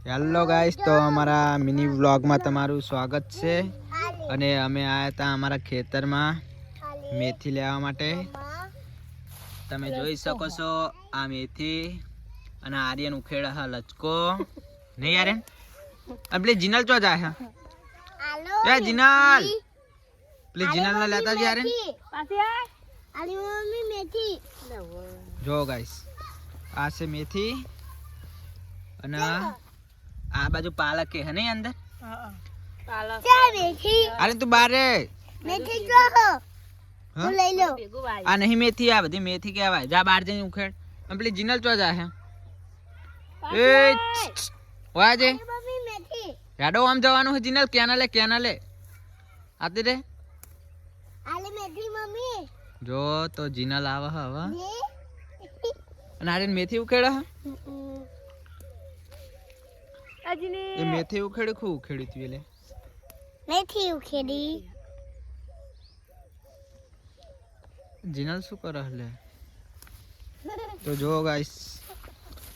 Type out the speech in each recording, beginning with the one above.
Hello guys, તો અમારા mini વ્લોગમાં તમારું સ્વાગત છે. અને અમે આવ્યા હતા અમારા ખેતરમાં મેથી લેવા માટે. તમે જોઈ શકો છો આ મેથી અને આર્યન ઉખેડા હા લચકો નહીં આર્યન. આપણે જીનલ ચો જાય હે એ જીનલ પ્લીઝ જીનલ ને લેતા જ આર્યન. જો ગાઈસ આ છે મેથી અને આ બાજુ પાલક હે નહીં અંદર. પાલક અરે તું બારે મેથી જો હું લઈ લો. આ નહીં મેથી, આ બધી મેથી કહેવાય. જા બહાર જઈને ઉખેડ. પેલી જીનલ ચો જા હે એ ઓયા જે હેડો આમ જવાનું છે જીનલ. કેના લે આતી રે આલે મેથી મમ્મી. જો તો જીનલ આવે હવે અને આરે મેથી ઉખેડા હે. એ મેથી ઉખેડી ખૂબ ઉખેડી તું એટલે મેથી ઉખેડી. જીનલ શું કરે હલે. તો જો ગાઈસ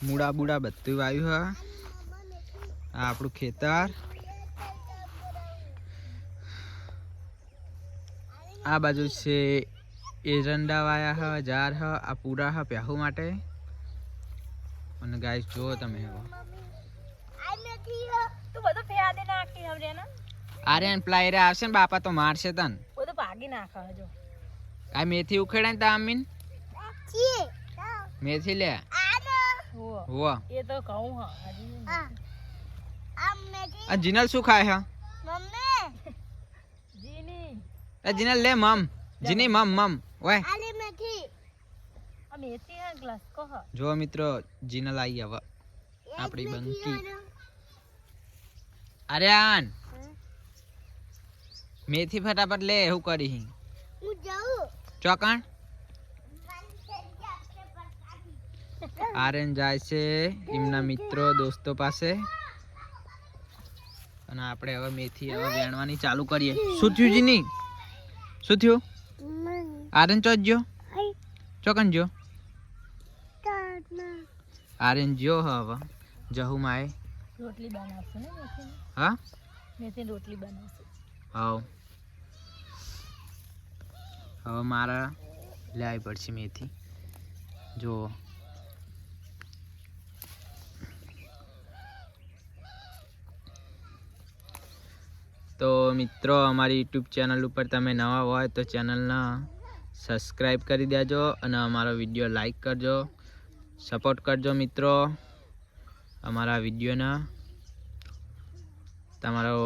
મૂળા બુડા બધું આવ્યું હા. આ આપણું ખેતર. આ બાજુ છે એરંડા વાયા હ ઝાર હ. આ પૂરા હ પ્યાહુ માટે. અને ગાઈસ જો તમે હવે આર્યન પ્લાયરે આવશે ને બાપા તો મારશે તન. આ મેથી ઉખેડે ને તામીન મેથી લે હો એ તો કહું હા. આ જીનલ શું ખાય હે મમ્મી જીની. એ જીનલ લે મમ જીની મમ ઓય આલે મેથી. આ મેથી હે ગ્લાસ કો હ. જો મિત્રો જીનલ આવી હવે આપણી બંકી. આર્યન મેથી ફટાફટ લે. હું કરી હું જાઉં ચોકણ. આર્યન જાય છે એમના મિત્રો દોસ્તો પાસે. અને આપણે હવે મેથી હવે વેણવાની ચાલુ કરીએ. શું થયું જીની? શું થયું? આર્યન ચો જો ચોકન જો આર્યન જો હવે જહુ માય રોટલી બનાવશે ને મેથી. હા મેથી રોટલી બનાવશે. હા હવે મારા લાવી પડશે મેથી. જો તો મિત્રો અમારી યુટ્યુબ ચેનલ ઉપર તમે નવા હોય તો ચેનલને સબસ્ક્રાઈબ કરી દેજો અને અમારો વિડીયો લાઈક કરજો, સપોર્ટ કરજો મિત્રો. અમારા વિડીયોના તમારો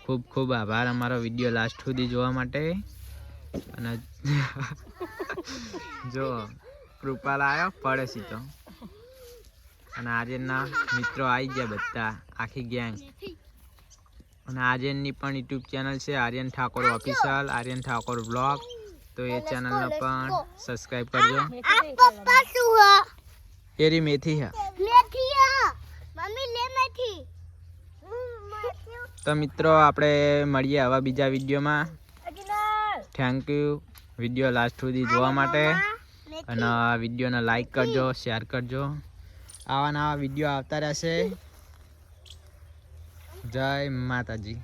ખૂબ ખૂબ આભાર અમારો વિડીયો લાસ્ટ સુધી જોવા માટે. અને જો કૃપાલ આવ્યો પડે સીધો. અને આર્યનના મિત્રો આવી ગયા બધા આખી ગેંગ. અને આર્યનની પણ યુટ્યુબ ચેનલ છે આર્યન ઠાકોર ઓફિશિયલ, આર્યન ઠાકોર વ્લોગ. તો એ ચેનલને પણ સબસ્ક્રાઈબ કરજો. એરી મેથી હે તો મિત્રો આપણે મળીએ હવે બીજા વિડીયોમાં. થેન્ક યુ વિડીયો લાસ્ટ સુધી જોવા માટે. અને વિડીયોને લાઈક કરજો, શેર કરજો. આવા નવા વિડીયો આવતા રહેશે. જય માતાજી.